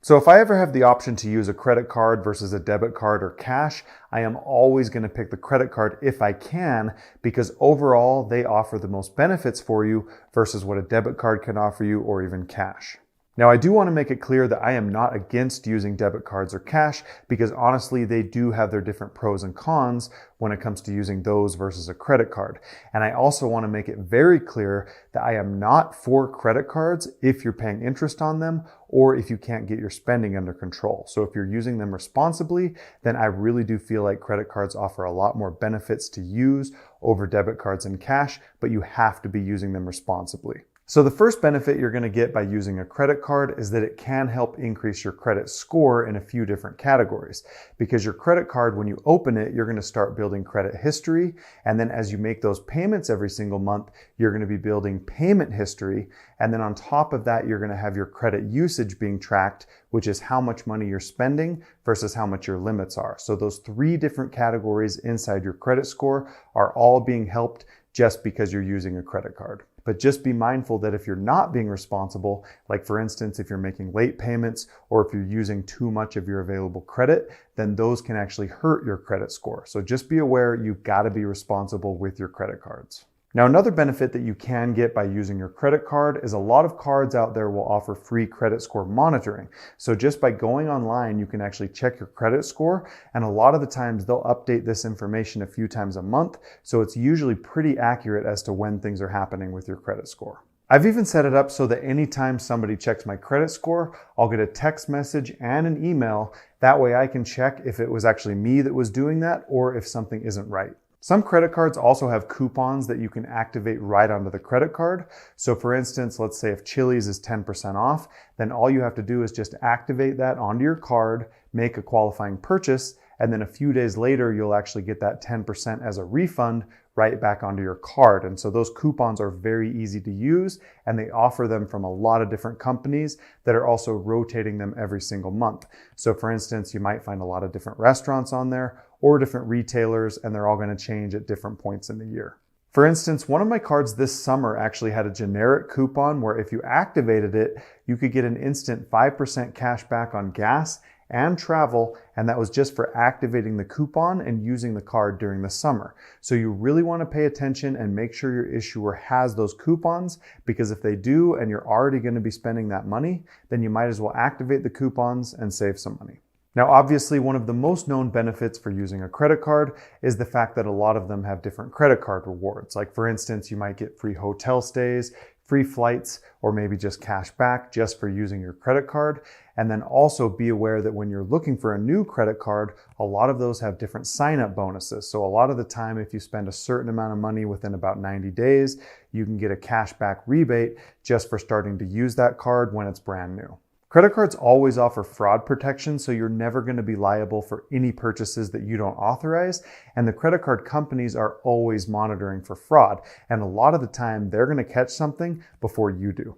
So if I ever have the option to use a credit card versus a debit card or cash, I am always going to pick the credit card if I can, because overall they offer the most benefits for you versus what a debit card can offer you or even cash. Now, I do want to make it clear that I am not against using debit cards or cash, because honestly, they do have their different pros and cons when it comes to using those versus a credit card. And I also want to make it very clear that I am not for credit cards if you're paying interest on them or if you can't get your spending under control. So if you're using them responsibly, then I really do feel like credit cards offer a lot more benefits to use over debit cards and cash, but you have to be using them responsibly. So the first benefit you're going to get by using a credit card is that it can help increase your credit score in a few different categories. Because your credit card, when you open it, you're going to start building credit history. And then as you make those payments every single month, you're going to be building payment history. And then on top of that, you're going to have your credit usage being tracked, which is how much money you're spending versus how much your limits are. So those three different categories inside your credit score are all being helped just because you're using a credit card. But just be mindful that if you're not being responsible, like for instance, if you're making late payments or if you're using too much of your available credit, then those can actually hurt your credit score. So just be aware you've got to be responsible with your credit cards. Now, another benefit that you can get by using your credit card is a lot of cards out there will offer free credit score monitoring. So just by going online, you can actually check your credit score. And a lot of the times they'll update this information a few times a month. So it's usually pretty accurate as to when things are happening with your credit score. I've even set it up so that anytime somebody checks my credit score, I'll get a text message and an email. That way I can check if it was actually me that was doing that or if something isn't right. Some credit cards also have coupons that you can activate right onto the credit card. So for instance, let's say if Chili's is 10% off, then all you have to do is just activate that onto your card, make a qualifying purchase, and then a few days later, you'll actually get that 10% as a refund right back onto your card. And so those coupons are very easy to use, and they offer them from a lot of different companies that are also rotating them every single month. So for instance, you might find a lot of different restaurants on there or different retailers, and they're all going to change at different points in the year. For instance, one of my cards this summer actually had a generic coupon where if you activated it, you could get an instant 5% cash back on gas and travel, and that was just for activating the coupon and using the card during the summer. So you really want to pay attention and make sure your issuer has those coupons, because if they do and you're already going to be spending that money, then you might as well activate the coupons and save some money. Now, obviously, one of the most known benefits for using a credit card is the fact that a lot of them have different credit card rewards. Like for instance, you might get free hotel stays, free flights, or maybe just cash back just for using your credit card. And then also be aware that when you're looking for a new credit card, a lot of those have different sign-up bonuses. So a lot of the time, if you spend a certain amount of money within about 90 days, you can get a cash back rebate just for starting to use that card when it's brand new. Credit cards always offer fraud protection, so you're never going to be liable for any purchases that you don't authorize. And the credit card companies are always monitoring for fraud. And a lot of the time, they're going to catch something before you do.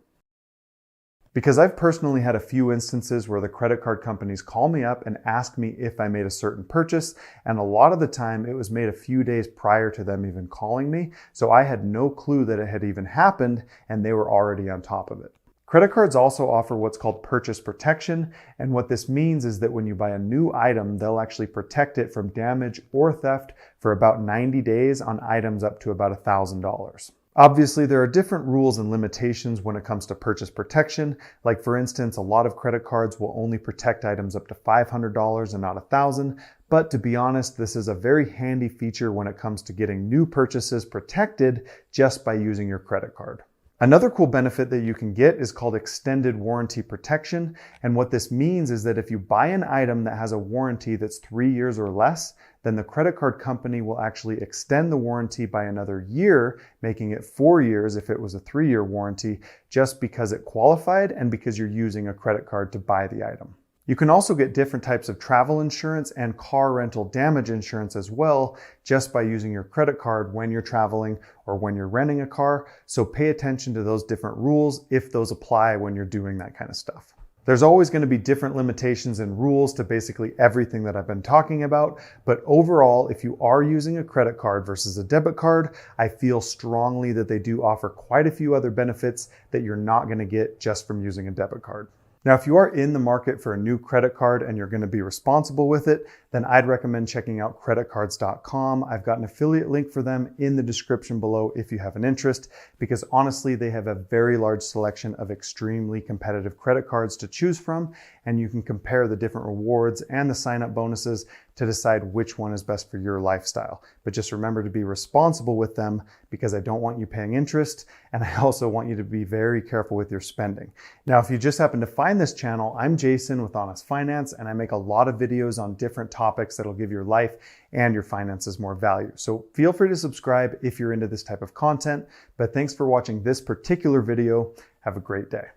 Because I've personally had a few instances where the credit card companies call me up and ask me if I made a certain purchase. And a lot of the time, it was made a few days prior to them even calling me. So I had no clue that it had even happened, and they were already on top of it. Credit cards also offer what's called purchase protection, and what this means is that when you buy a new item, they'll actually protect it from damage or theft for about 90 days on items up to about $1,000. Obviously, there are different rules and limitations when it comes to purchase protection. Like for instance, a lot of credit cards will only protect items up to $500 and not $1,000. But to be honest, this is a very handy feature when it comes to getting new purchases protected just by using your credit card. Another cool benefit that you can get is called extended warranty protection. And what this means is that if you buy an item that has a warranty that's 3 years or less, then the credit card company will actually extend the warranty by another year, making it 4 years if it was a 3-year warranty, just because it qualified and because you're using a credit card to buy the item. You can also get different types of travel insurance and car rental damage insurance as well, just by using your credit card when you're traveling or when you're renting a car. So pay attention to those different rules if those apply when you're doing that kind of stuff. There's always going to be different limitations and rules to basically everything that I've been talking about. But overall, if you are using a credit card versus a debit card, I feel strongly that they do offer quite a few other benefits that you're not going to get just from using a debit card. Now, if you are in the market for a new credit card and you're going to be responsible with it, then I'd recommend checking out creditcards.com. I've got an affiliate link for them in the description below if you have an interest, because honestly, they have a very large selection of extremely competitive credit cards to choose from, and you can compare the different rewards and the sign-up bonuses to decide which one is best for your lifestyle. But just remember to be responsible with them, because I don't want you paying interest, and I also want you to be very careful with your spending. Now, if you just happen to find this channel, I'm Jason with Honest Finance, and I make a lot of videos on different topics that'll give your life and your finances more value. So feel free to subscribe if you're into this type of content, but thanks for watching this particular video. Have a great day.